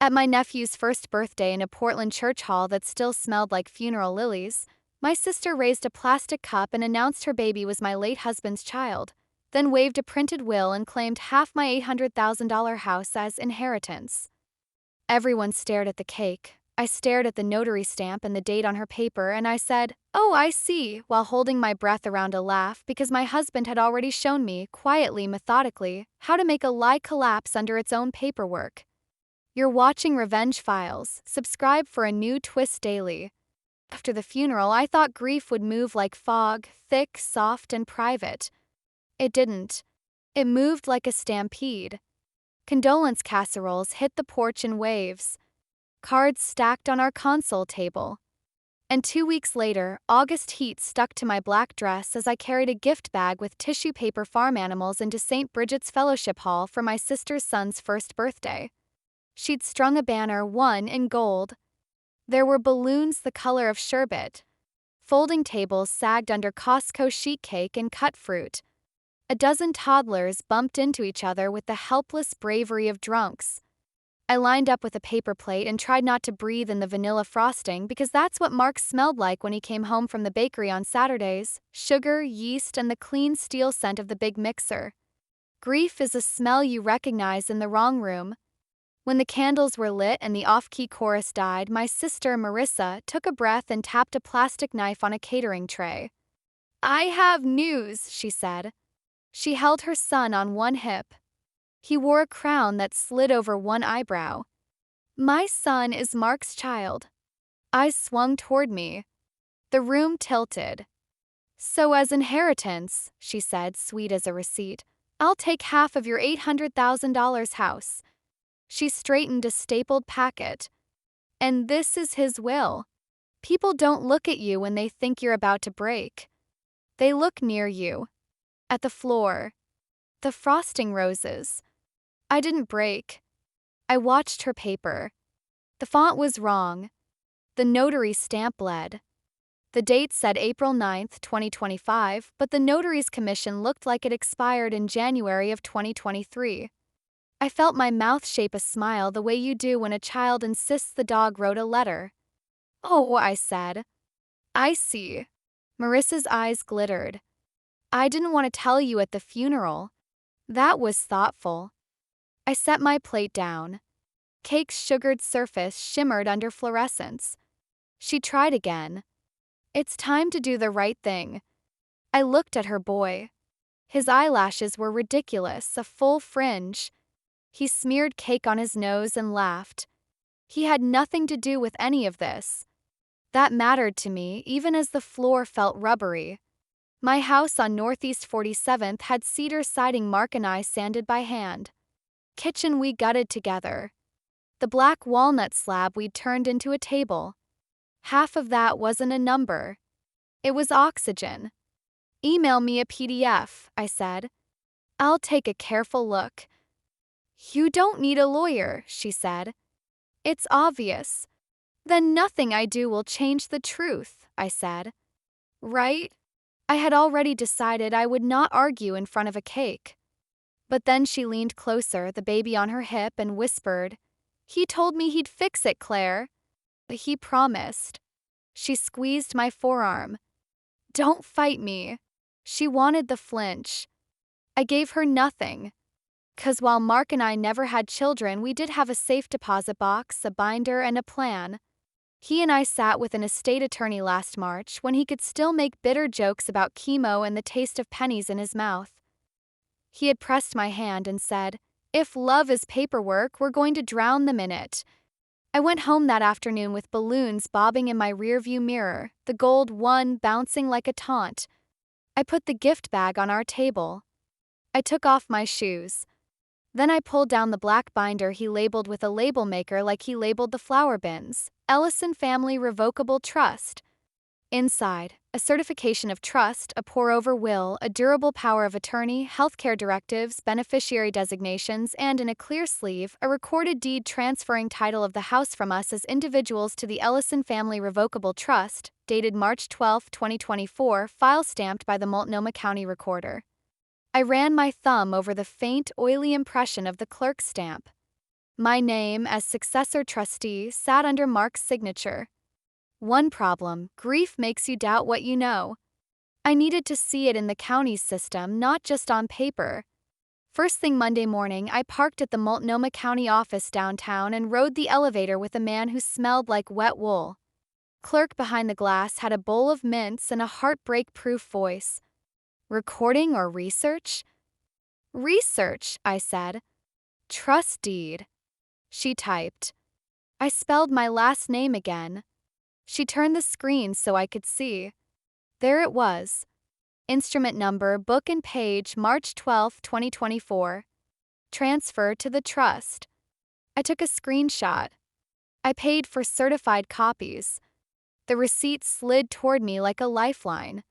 At my nephew's first birthday in a Portland church hall that still smelled like funeral lilies, my sister raised a plastic cup and announced her baby was my late husband's child, then waved a printed will and claimed half my $800,000 house as inheritance. Everyone stared at the cake. I stared at the notary stamp and the date on her paper, and I said, "Oh, I see," while holding my breath around a laugh because my husband had already shown me, quietly, methodically, how to make a lie collapse under its own paperwork. You're watching Revenge Files. Subscribe for a new twist daily. After the funeral, I thought grief would move like fog, thick, soft, and private. It didn't. It moved like a stampede. Condolence casseroles hit the porch in waves. Cards stacked on our console table. And 2 weeks later, August heat stuck to my black dress as I carried a gift bag with tissue paper farm animals into St. Bridget's Fellowship Hall for my sister's son's first birthday. She'd strung a banner, one in gold. There were balloons the color of sherbet. Folding tables sagged under Costco sheet cake and cut fruit. A dozen toddlers bumped into each other with the helpless bravery of drunks. I lined up with a paper plate and tried not to breathe in the vanilla frosting because that's what Mark smelled like when he came home from the bakery on Saturdays: sugar, yeast, and the clean steel scent of the big mixer. Grief is a smell you recognize in the wrong room. When the candles were lit and the off-key chorus died, my sister, Marissa, took a breath and tapped a plastic knife on a catering tray. "I have news," she said. She held her son on one hip. He wore a crown that slid over one eyebrow. "My son is Mark's child." Eyes swung toward me. The room tilted. "So as inheritance," she said, sweet as a receipt, "I'll take half of your $800,000 house." She straightened a stapled packet. "And this is his will." People don't look at you when they think you're about to break. They look near you. At the floor. The frosting roses. I didn't break. I watched her paper. The font was wrong. The notary stamp bled. The date said April 9th, 2025, but the notary's commission looked like it expired in January of 2023. I felt my mouth shape a smile the way you do when a child insists the dog wrote a letter. "Oh," I said. "I see." Marissa's eyes glittered. "I didn't want to tell you at the funeral." That was thoughtful. I set my plate down. Cake's sugared surface shimmered under fluorescence. She tried again. "It's time to do the right thing." I looked at her boy. His eyelashes were ridiculous, a full fringe. He smeared cake on his nose and laughed. He had nothing to do with any of this. That mattered to me, even as the floor felt rubbery. My house on Northeast 47th had cedar siding Mark and I sanded by hand. Kitchen we gutted together. The black walnut slab we'd turned into a table. Half of that wasn't a number. It was oxygen. "Email me a PDF," I said. "I'll take a careful look." "You don't need a lawyer," she said. "It's obvious." "Then nothing I do will change the truth," I said. "Right?" I had already decided I would not argue in front of a cake. But then she leaned closer, the baby on her hip, and whispered, "He told me he'd fix it, Claire." "He promised." She squeezed my forearm. "Don't fight me." She wanted the flinch. I gave her nothing. 'Cause while Mark and I never had children, we did have a safe deposit box, a binder, and a plan. He and I sat with an estate attorney last March when he could still make bitter jokes about chemo and the taste of pennies in his mouth. He had pressed my hand and said, "If love is paperwork, we're going to drown them in it." I went home that afternoon with balloons bobbing in my rearview mirror, the gold one bouncing like a taunt. I put the gift bag on our table. I took off my shoes. Then I pulled down the black binder he labeled with a label maker like he labeled the flower bins: Ellison Family Revocable Trust. Inside, a certification of trust, a pour-over will, a durable power of attorney, healthcare directives, beneficiary designations, and in a clear sleeve, a recorded deed transferring title of the house from us as individuals to the Ellison Family Revocable Trust, dated March 12, 2024, file stamped by the Multnomah County Recorder. I ran my thumb over the faint, oily impression of the clerk's stamp. My name as successor trustee sat under Mark's signature. One problem: grief makes you doubt what you know. I needed to see it in the county's system, not just on paper. First thing Monday morning, I parked at the Multnomah County office downtown and rode the elevator with a man who smelled like wet wool. Clerk behind the glass had a bowl of mints and a heartbreak-proof voice. Recording or research? Research, I said. Trust deed. She typed. I spelled my last name again. She turned the screen so I could see. There it was. Instrument number, book and page, March 12, 2024. Transfer to the trust. I took a screenshot. I paid for certified copies. The receipt slid toward me like a lifeline.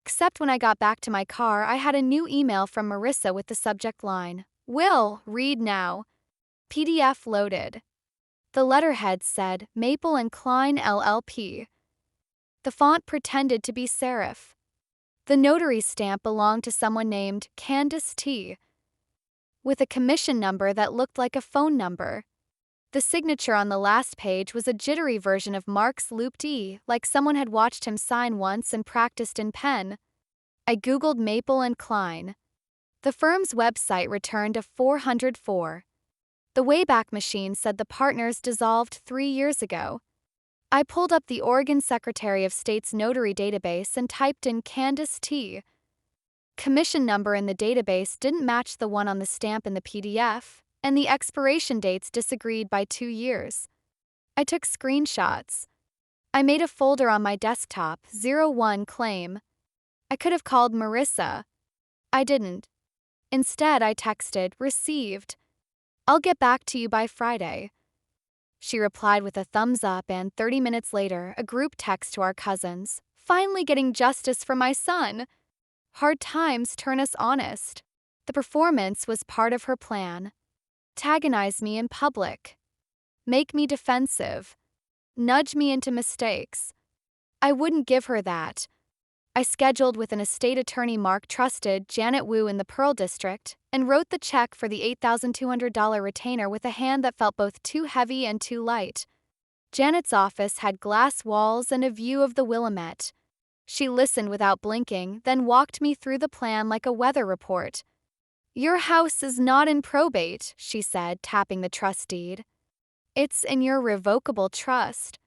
Except when I got back to my car, I had a new email from Marissa with the subject line, "Will, read now." PDF loaded. The letterhead said, Maple and Klein LLP. The font pretended to be serif. The notary stamp belonged to someone named Candace T., with a commission number that looked like a phone number. The signature on the last page was a jittery version of Mark's looped E, like someone had watched him sign once and practiced in pen. I googled Maple and Klein. The firm's website returned a 404. The Wayback Machine said the partners dissolved 3 years ago. I pulled up the Oregon Secretary of State's notary database and typed in Candace T. Commission number in the database didn't match the one on the stamp in the PDF, and the expiration dates disagreed by 2 years. I took screenshots. I made a folder on my desktop, 01 claim. I could have called Marissa. I didn't. Instead, I texted, received. I'll get back to you by Friday. She replied with a thumbs up, and 30 minutes later, a group text to our cousins. Finally getting justice for my son. Hard times turn us honest. The performance was part of her plan. Antagonize me in public. Make me defensive. Nudge me into mistakes. I wouldn't give her that. I scheduled with an estate attorney Mark trusted, Janet Wu in the Pearl District, and wrote the check for the $8,200 retainer with a hand that felt both too heavy and too light. Janet's office had glass walls and a view of the Willamette. She listened without blinking, then walked me through the plan like a weather report. Your house is not in probate, she said, tapping the trust deed. It's in your revocable trust.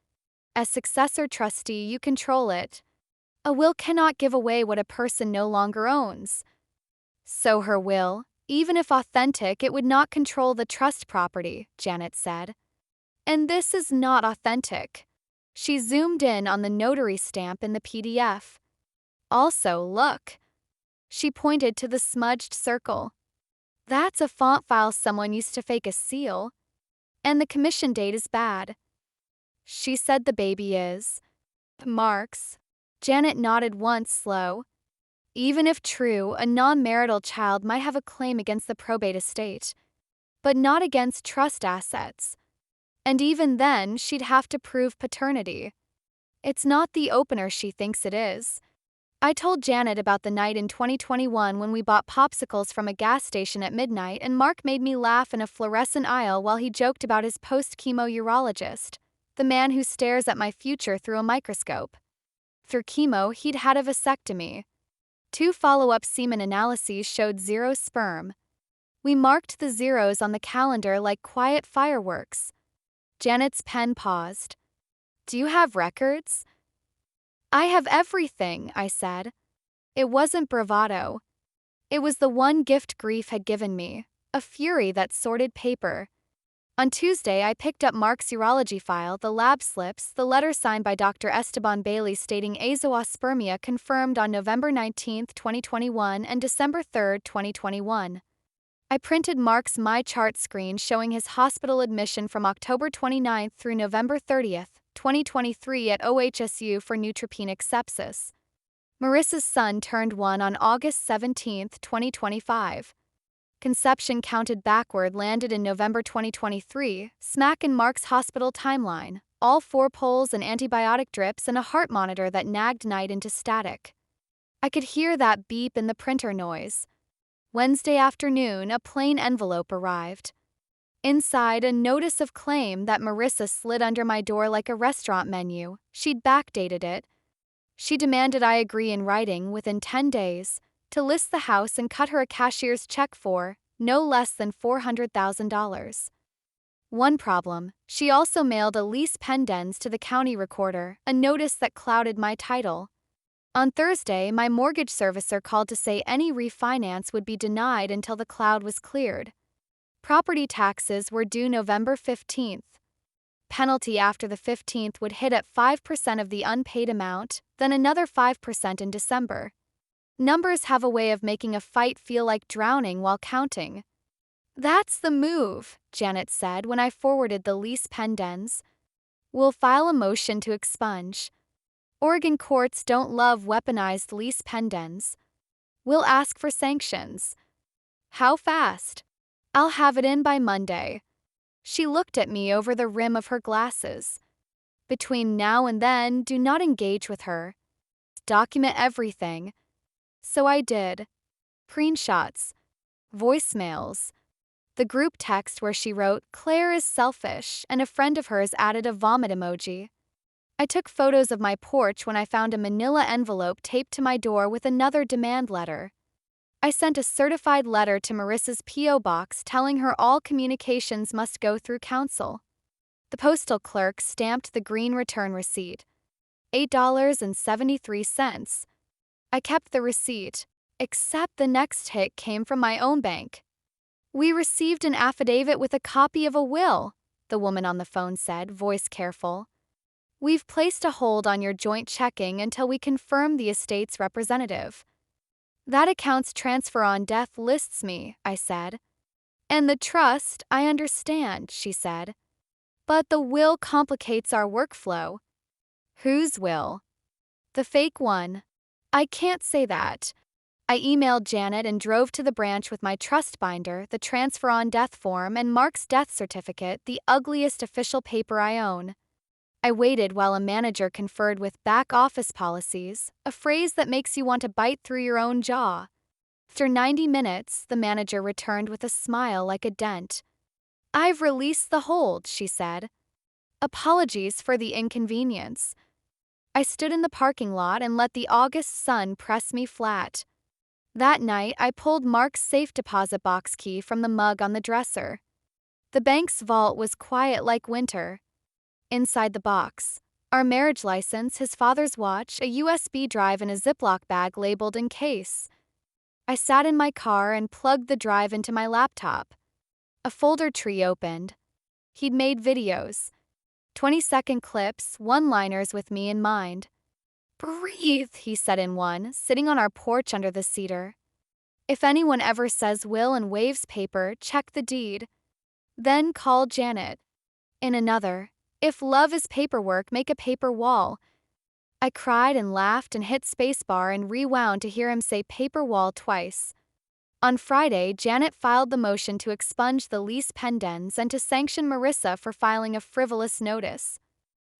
As successor trustee, you control it. A will cannot give away what a person no longer owns. So her will, even if authentic, it would not control the trust property, Janet said. And this is not authentic. She zoomed in on the notary stamp in the PDF. Also, look. She pointed to the smudged circle. That's a font file someone used to fake a seal. And the commission date is bad. She said the baby is Mark's. Janet nodded once, slow. Even if true, a non-marital child might have a claim against the probate estate, but not against trust assets. And even then, she'd have to prove paternity. It's not the opener she thinks it is. I told Janet about the night in 2021 when we bought popsicles from a gas station at midnight and Mark made me laugh in a fluorescent aisle while he joked about his post-chemo urologist, the man who stares at my future through a microscope. Through chemo, he'd had a vasectomy. 2 follow-up semen analyses showed 0 sperm. We marked the zeros on the calendar like quiet fireworks. Janet's pen paused. Do you have records? I have everything, I said. It wasn't bravado. It was the one gift grief had given me, a fury that sorted paper. On Tuesday, I picked up Mark's urology file, the lab slips, the letter signed by Dr. Esteban Bailey stating azoospermia confirmed on November 19, 2021 and December 3, 2021. I printed Mark's MyChart screen showing his hospital admission from October 29 through November 30, 2023 at OHSU for neutropenic sepsis. Marissa's son turned 1 on August 17, 2025. Conception counted backward landed in November 2023, smack in Mark's hospital timeline, all 4 poles and antibiotic drips and a heart monitor that nagged night into static. I could hear that beep in the printer noise. Wednesday afternoon, a plain envelope arrived. Inside, a notice of claim that Marissa slid under my door like a restaurant menu. She'd backdated it. She demanded I agree in writing within 10 days to list the house and cut her a cashier's check for no less than $400,000. One problem, she also mailed a lease pendens to the county recorder, a notice that clouded my title. On Thursday, my mortgage servicer called to say any refinance would be denied until the cloud was cleared. Property taxes were due November 15th. Penalty after the 15th would hit at 5% of the unpaid amount, then another 5% in December. Numbers have a way of making a fight feel like drowning while counting. That's the move, Janet said when I forwarded the lease pendens. We'll file a motion to expunge. Oregon courts don't love weaponized lease pendens. We'll ask for sanctions. How fast? I'll have it in by Monday. She looked at me over the rim of her glasses. Between now and then, do not engage with her. Document everything. So I did. Screenshots. Voicemails. The group text where she wrote, "Claire is selfish," and a friend of hers added a vomit emoji. I took photos of my porch when I found a manila envelope taped to my door with another demand letter. I sent a certified letter to Marissa's P.O. box telling her all communications must go through counsel. The postal clerk stamped the green return receipt. $8.73. I kept the receipt, except the next hit came from my own bank. "We received an affidavit with a copy of a will," the woman on the phone said, voice careful. "We've placed a hold on your joint checking until we confirm the estate's representative." "That account's transfer on death lists me," I said. "And the trust, I understand," she said. "But the will complicates our workflow." "Whose will?" "The fake one." "I can't say that." I emailed Janet and drove to the branch with my trust binder, the transfer on death form, and Mark's death certificate, the ugliest official paper I own. I waited while a manager conferred with back office policies, a phrase that makes you want to bite through your own jaw. After 90 minutes, the manager returned with a smile like a dent. "I've released the hold," she said. "Apologies for the inconvenience." I stood in the parking lot and let the August sun press me flat. That night, I pulled Mark's safe deposit box key from the mug on the dresser. The bank's vault was quiet like winter. Inside the box, our marriage license, his father's watch, a USB drive, and a Ziploc bag labeled "in case." I sat in my car and plugged the drive into my laptop. A folder tree opened. He'd made videos. 20-second clips, one-liners with me in mind. "Breathe," he said in one, sitting on our porch under the cedar. "If anyone ever says will and waves paper, check the deed. Then call Janet." In another, "If love is paperwork, make a paper wall." I cried and laughed and hit spacebar and rewound to hear him say paper wall twice. On Friday, Janet filed the motion to expunge the lease pendens and to sanction Marissa for filing a frivolous notice.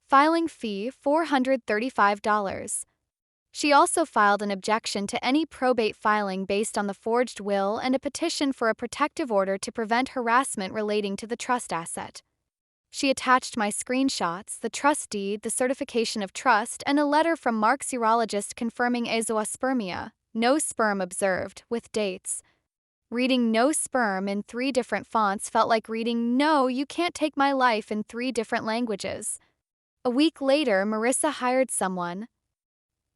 Filing fee $435. She also filed an objection to any probate filing based on the forged will and a petition for a protective order to prevent harassment relating to the trust asset. She attached my screenshots, the trust deed, the certification of trust, and a letter from Mark's urologist confirming azoospermia, no sperm observed, with dates. Reading "no sperm" in 3 different fonts felt like reading "no, you can't take my life" in 3 different languages. A week later, Marissa hired someone.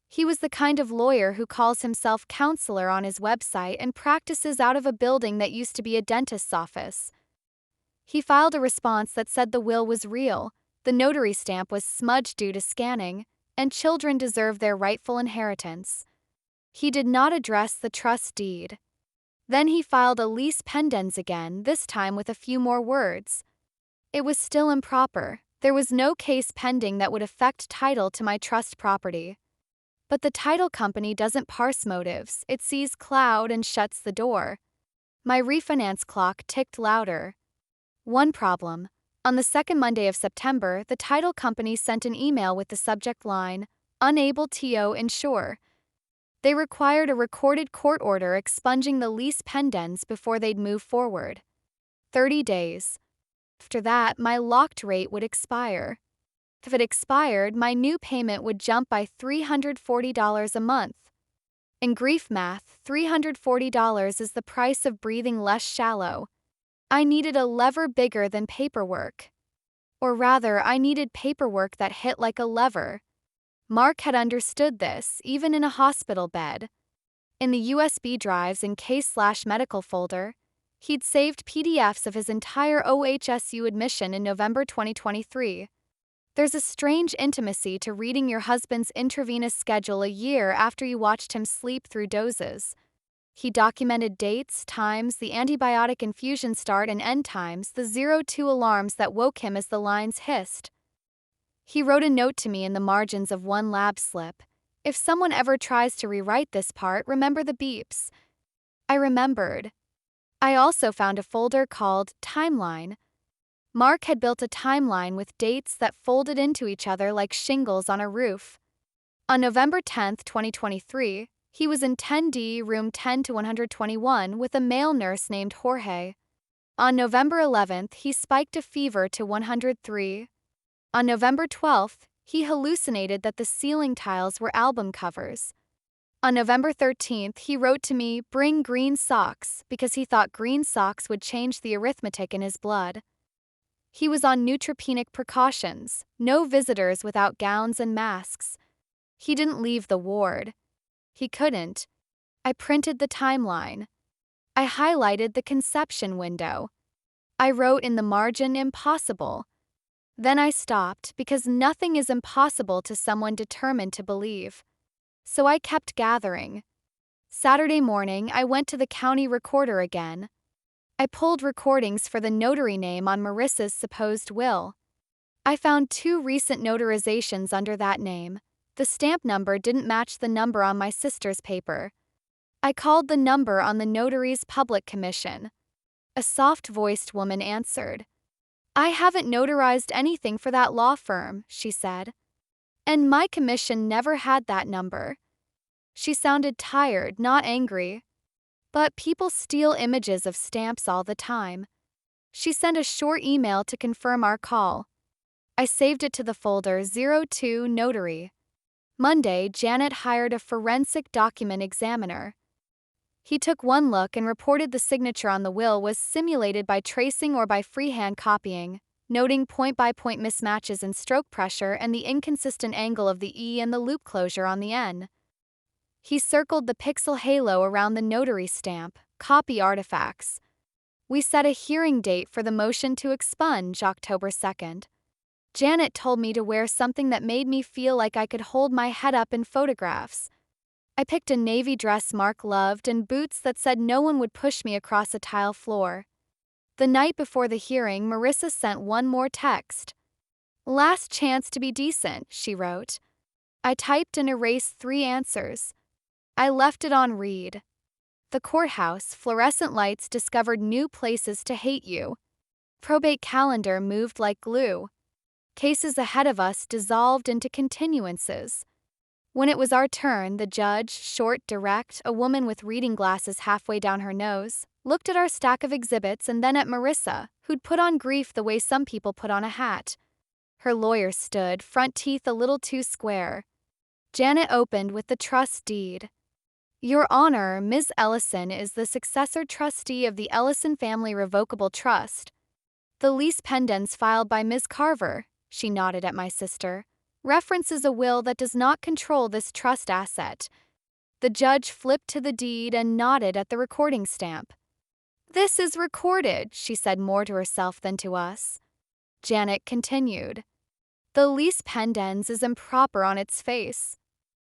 He was the kind of lawyer who calls himself counselor on his website and practices out of a building that used to be a dentist's office. He filed a response that said the will was real, the notary stamp was smudged due to scanning, and children deserve their rightful inheritance. He did not address the trust deed. Then he filed a lease pendens again, this time with a few more words. It was still improper. There was no case pending that would affect title to my trust property. But the title company doesn't parse motives, it sees cloud and shuts the door. My refinance clock ticked louder. One problem. On the second Monday of September, the title company sent an email with the subject line, "Unable to insure." They required a recorded court order expunging the lease pendens before they'd move forward. 30 days. After that, my locked rate would expire. If it expired, my new payment would jump by $340 a month. In grief math, $340 is the price of breathing less shallow. I needed a lever bigger than paperwork. Or rather, I needed paperwork that hit like a lever. Mark had understood this, even in a hospital bed. In the USB drives and case/medical folder, he'd saved PDFs of his entire OHSU admission in November 2023. There's a strange intimacy to reading your husband's intravenous schedule a year after you watched him sleep through doses. He documented dates, times, the antibiotic infusion start and end times, the 02 alarms that woke him as the lines hissed. He wrote a note to me in the margins of one lab slip. If someone ever tries to rewrite this part, remember the beeps. I remembered. I also found a folder called Timeline. Mark had built a timeline with dates that folded into each other like shingles on a roof. On November 10, 2023, he was in 10D, room 10 to 121, with a male nurse named Jorge. On November 11th, he spiked a fever to 103. On November 12th, he hallucinated that the ceiling tiles were album covers. On November 13th, he wrote to me, "Bring green socks," because he thought green socks would change the arithmetic in his blood. He was on neutropenic precautions, no visitors without gowns and masks. He didn't leave the ward. He couldn't. I printed the timeline. I highlighted the conception window. I wrote in the margin, "Impossible." Then I stopped because nothing is impossible to someone determined to believe. So I kept gathering. Saturday morning, I went to the county recorder again. I pulled recordings for the notary name on Marissa's supposed will. I found 2 recent notarizations under that name. The stamp number didn't match the number on my sister's paper. I called the number on the notary's public commission. A soft-voiced woman answered. "I haven't notarized anything for that law firm," she said. "And my commission never had that number." She sounded tired, not angry. But people steal images of stamps all the time. She sent a short email to confirm our call. I saved it to the folder 02 Notary. Monday, Janet hired a forensic document examiner. He took one look and reported the signature on the will was simulated by tracing or by freehand copying, noting point-by-point mismatches in stroke pressure and the inconsistent angle of the E and the loop closure on the N. He circled the pixel halo around the notary stamp, copy artifacts. We set a hearing date for the motion to expunge October 2nd. Janet told me to wear something that made me feel like I could hold my head up in photographs. I picked a navy dress Mark loved and boots that said no one would push me across a tile floor. The night before the hearing, Marissa sent one more text. "Last chance to be decent," she wrote. I typed and erased 3 answers. I left it on read. The courthouse, fluorescent lights discovered new places to hate you. Probate calendar moved like glue. Cases ahead of us dissolved into continuances. When it was our turn, the judge, short, direct, a woman with reading glasses halfway down her nose, looked at our stack of exhibits and then at Marissa, who'd put on grief the way some people put on a hat. Her lawyer stood, front teeth a little too square. Janet opened with the trust deed. "Your Honor, Ms. Ellison is the successor trustee of the Ellison Family Revocable Trust. The lease pendants filed by Ms. Carver," she nodded at my sister, "references a will that does not control this trust asset." The judge flipped to the deed and nodded at the recording stamp. "This is recorded," she said more to herself than to us. Janet continued. "The lease pendens is improper on its face.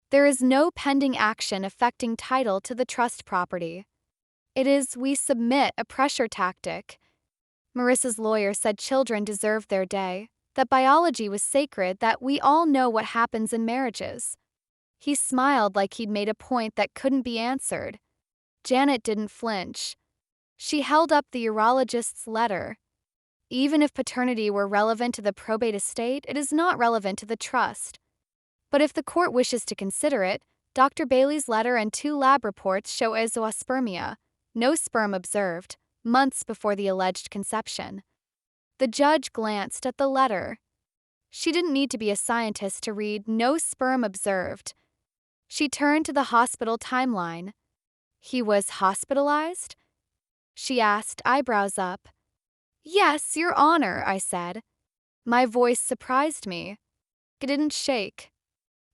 There is no pending action affecting title to the trust property. It is, we submit, a pressure tactic." Marissa's lawyer said children deserved their day, that biology was sacred, that we all know what happens in marriages. He smiled like he'd made a point that couldn't be answered. Janet didn't flinch. She held up the urologist's letter. "Even if paternity were relevant to the probate estate, it is not relevant to the trust. But if the court wishes to consider it, Dr. Bailey's letter and 2 lab reports show azoospermia, no sperm observed, months before the alleged conception." The judge glanced at the letter. She didn't need to be a scientist to read "no sperm observed." She turned to the hospital timeline. He was hospitalized? She asked, eyebrows up. Yes, Your Honor, I said. My voice surprised me. It didn't shake.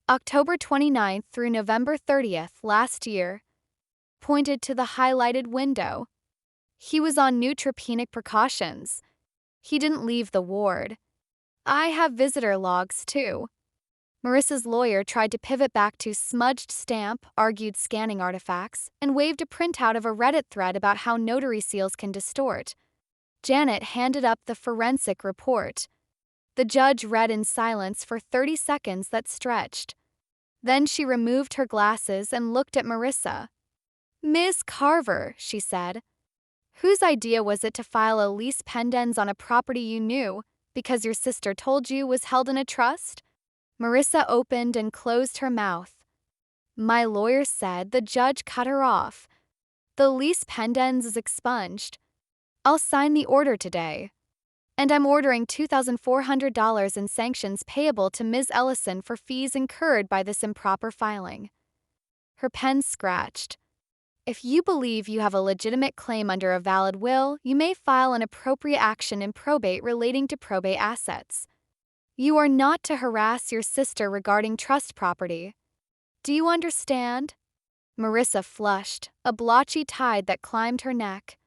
October 29th through November 30th last year. Pointed to the highlighted window. He was on neutropenic precautions. He didn't leave the ward. I have visitor logs, too. Marissa's lawyer tried to pivot back to smudged stamp, argued scanning artifacts, and waved a printout of a Reddit thread about how notary seals can distort. Janet handed up the forensic report. The judge read in silence for 30 seconds that stretched. Then she removed her glasses and looked at Marissa. Ms. Carver, she said. Whose idea was it to file a lease pendens on a property you knew because your sister told you was held in a trust? Marissa opened and closed her mouth. My lawyer said. The judge cut her off. The lease pendens is expunged. I'll sign the order today. And I'm ordering $2,400 in sanctions payable to Ms. Ellison for fees incurred by this improper filing. Her pen scratched. If you believe you have a legitimate claim under a valid will, you may file an appropriate action in probate relating to probate assets. You are not to harass your sister regarding trust property. Do you understand? Marissa flushed, a blotchy tide that climbed her neck.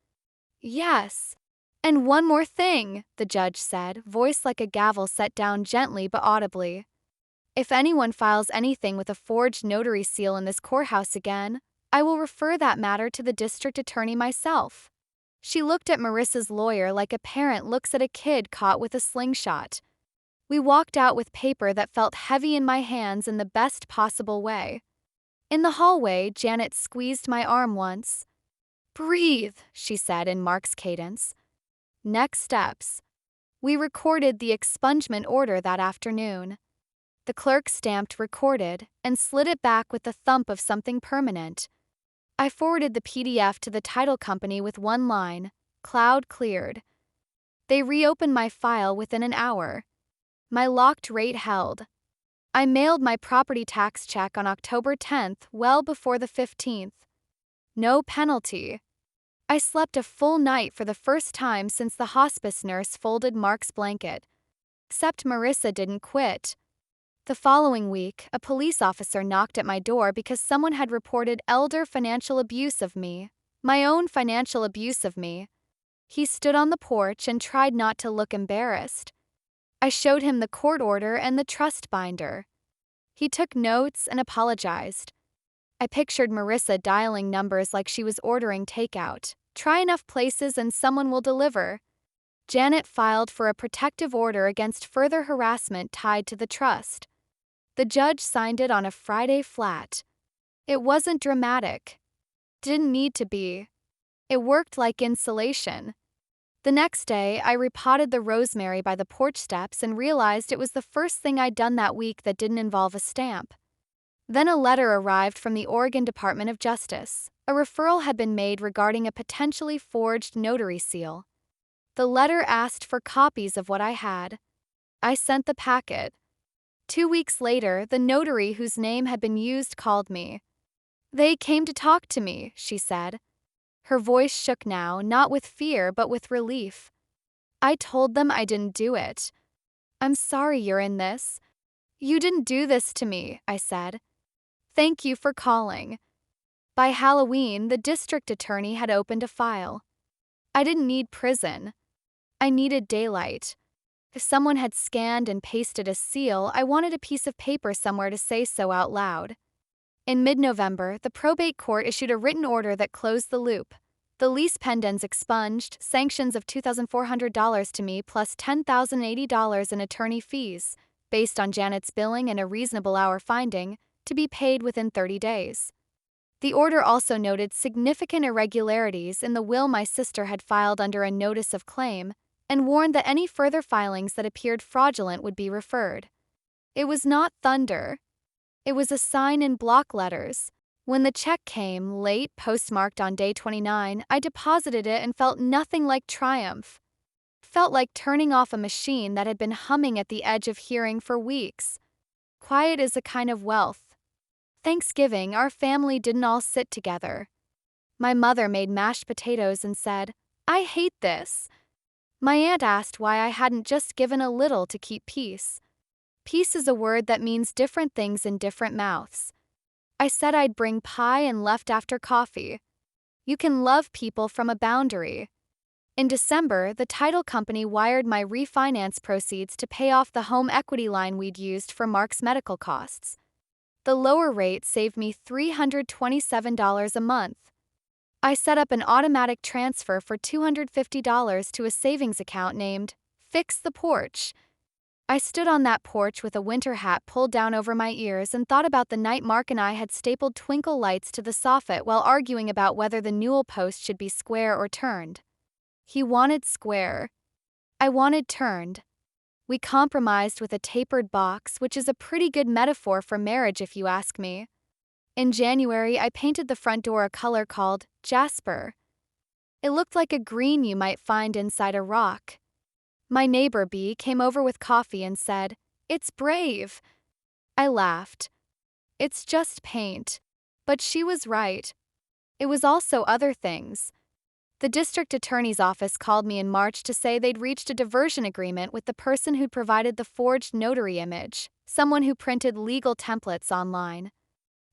Yes. And one more thing, the judge said, voice like a gavel set down gently but audibly. If anyone files anything with a forged notary seal in this courthouse again, I will refer that matter to the district attorney myself. She looked at Marissa's lawyer like a parent looks at a kid caught with a slingshot. We walked out with paper that felt heavy in my hands in the best possible way. In the hallway, Janet squeezed my arm once. Breathe, she said in Mark's cadence. Next steps. We recorded the expungement order that afternoon. The clerk stamped recorded and slid it back with the thump of something permanent. I forwarded the PDF to the title company with one line, cloud cleared. They reopened my file within an hour. My locked rate held. I mailed my property tax check on October 10th, well before the 15th. No penalty. I slept a full night for the first time since the hospice nurse folded Mark's blanket. Except Marissa didn't quit. The following week, a police officer knocked at my door because someone had reported elder financial abuse of me. My own financial abuse of me. He stood on the porch and tried not to look embarrassed. I showed him the court order and the trust binder. He took notes and apologized. I pictured Marissa dialing numbers like she was ordering takeout. Try enough places and someone will deliver. Janet filed for a protective order against further harassment tied to the trust. The judge signed it on a Friday flat. It wasn't dramatic. Didn't need to be. It worked like insulation. The next day, I repotted the rosemary by the porch steps and realized it was the first thing I'd done that week that didn't involve a stamp. Then a letter arrived from the Oregon Department of Justice. A referral had been made regarding a potentially forged notary seal. The letter asked for copies of what I had. I sent the packet. 2 weeks later, the notary whose name had been used called me. They came to talk to me, she said. Her voice shook now, not with fear but with relief. I told them I didn't do it. I'm sorry you're in this. You didn't do this to me, I said. Thank you for calling. By Halloween, the district attorney had opened a file. I didn't need prison. I needed daylight. If someone had scanned and pasted a seal, I wanted a piece of paper somewhere to say so out loud. In mid-November, the probate court issued a written order that closed the loop. The lease pendens expunged, sanctions of $2,400 to me plus $10,080 in attorney fees, based on Janet's billing and a reasonable hour finding, to be paid within 30 days. The order also noted significant irregularities in the will my sister had filed under a notice of claim, and warned that any further filings that appeared fraudulent would be referred. It was not thunder. It was a sign in block letters. When the check came, late, postmarked on day 29, I deposited it and felt nothing like triumph. felt like turning off a machine that had been humming at the edge of hearing for weeks. Quiet is a kind of wealth. Thanksgiving, our family didn't all sit together. My mother made mashed potatoes and said, "I hate this." My aunt asked why I hadn't just given a little to keep peace. Peace is a word that means different things in different mouths. I said I'd bring pie and left after coffee. You can love people from a boundary. In December, the title company wired my refinance proceeds to pay off the home equity line we'd used for Mark's medical costs. The lower rate saved me $327 a month. I set up an automatic transfer for $250 to a savings account named Fix the Porch. I stood on that porch with a winter hat pulled down over my ears and thought about the night Mark and I had stapled twinkle lights to the soffit while arguing about whether the newel post should be square or turned. He wanted square. I wanted turned. We compromised with a tapered box, which is a pretty good metaphor for marriage if you ask me. In January, I painted the front door a color called jasper. It looked like a green you might find inside a rock. My neighbor B came over with coffee and said, "It's brave." I laughed. "It's just paint." But she was right. It was also other things. The district attorney's office called me in March to say they'd reached a diversion agreement with the person who'd provided the forged notary image, someone who printed legal templates online.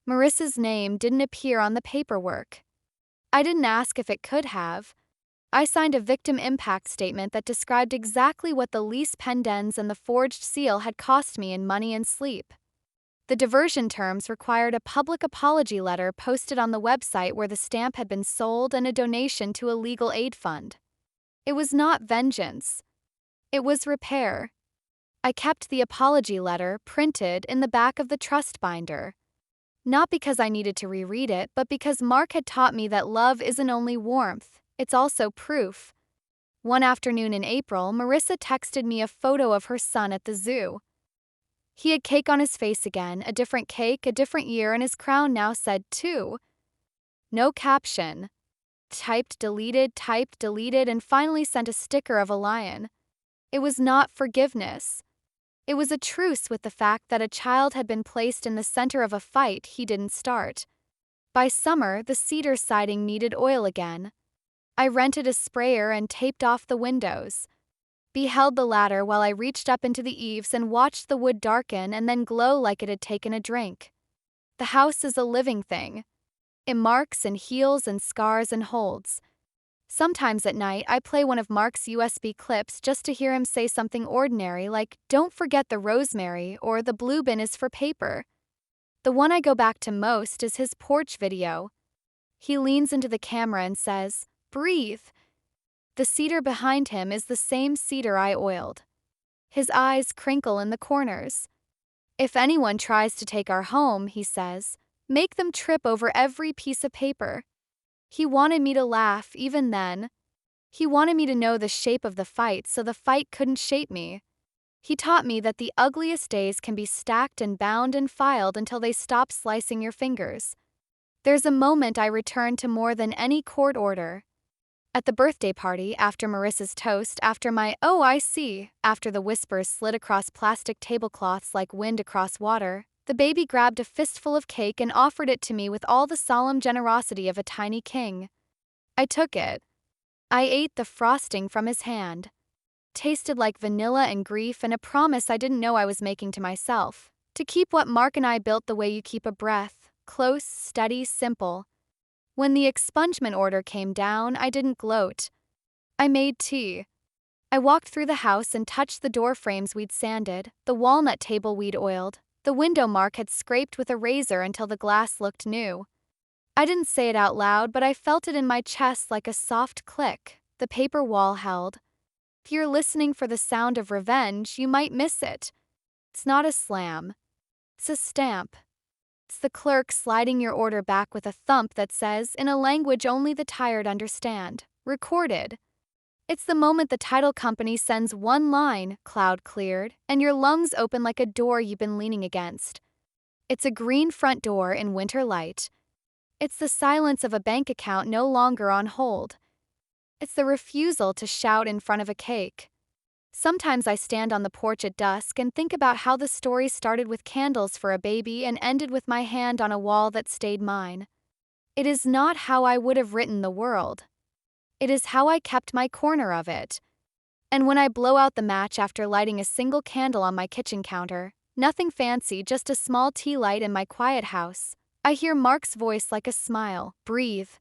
Marissa's name didn't appear on the paperwork. I didn't ask if it could have. I signed a victim impact statement that described exactly what the lease pendens and the forged seal had cost me in money and sleep. The diversion terms required a public apology letter posted on the website where the stamp had been sold and a donation to a legal aid fund. It was not vengeance. It was repair. I kept the apology letter printed in the back of the trust binder. Not because I needed to reread it, but because Mark had taught me that love isn't only warmth, it's also proof. One afternoon in April, Marissa texted me a photo of her son at the zoo. He had cake on his face again, a different cake, a different year, and his crown now said 2. No caption. Typed, deleted, and finally sent a sticker of a lion. It was not forgiveness. It was a truce with the fact that a child had been placed in the center of a fight he didn't start. By summer, the cedar siding needed oil again. I rented a sprayer and taped off the windows. Beheld the ladder while I reached up into the eaves and watched the wood darken and then glow like it had taken a drink. The house is a living thing. It marks and heals and scars and holds. Sometimes at night, I play one of Mark's USB clips just to hear him say something ordinary like, "Don't forget the rosemary," or "The blue bin is for paper." The one I go back to most is his porch video. He leans into the camera and says, "Breathe." The cedar behind him is the same cedar I oiled. His eyes crinkle in the corners. "If anyone tries to take our home," he says, "make them trip over every piece of paper." He wanted me to laugh even then. He wanted me to know the shape of the fight so the fight couldn't shape me. He taught me that the ugliest days can be stacked and bound and filed until they stop slicing your fingers. There's a moment I return to more than any court order. At the birthday party, after Marissa's toast, after my "oh, I see," after the whispers slid across plastic tablecloths like wind across water, the baby grabbed a fistful of cake and offered it to me with all the solemn generosity of a tiny king. I took it. I ate the frosting from his hand. Tasted like vanilla and grief and a promise I didn't know I was making to myself, to keep what Mark and I built the way you keep a breath, close, steady, simple. When the expungement order came down, I didn't gloat. I made tea. I walked through the house and touched the door frames we'd sanded, the walnut table we'd oiled, the window Mark had scraped with a razor until the glass looked new. I didn't say it out loud, but I felt it in my chest like a soft click. The paper wall held. If you're listening for the sound of revenge, you might miss it. It's not a slam. It's a stamp. It's the clerk sliding your order back with a thump that says, in a language only the tired understand, "Recorded." It's the moment the title company sends one line, "Cloud cleared," and your lungs open like a door you've been leaning against. It's a green front door in winter light. It's the silence of a bank account no longer on hold. It's the refusal to shout in front of a cake. Sometimes I stand on the porch at dusk and think about how the story started with candles for a baby and ended with my hand on a wall that stayed mine. It is not how I would have written the world. It is how I kept my corner of it. And when I blow out the match after lighting a single candle on my kitchen counter, nothing fancy, just a small tea light in my quiet house, I hear Mark's voice like a smile. Breathe.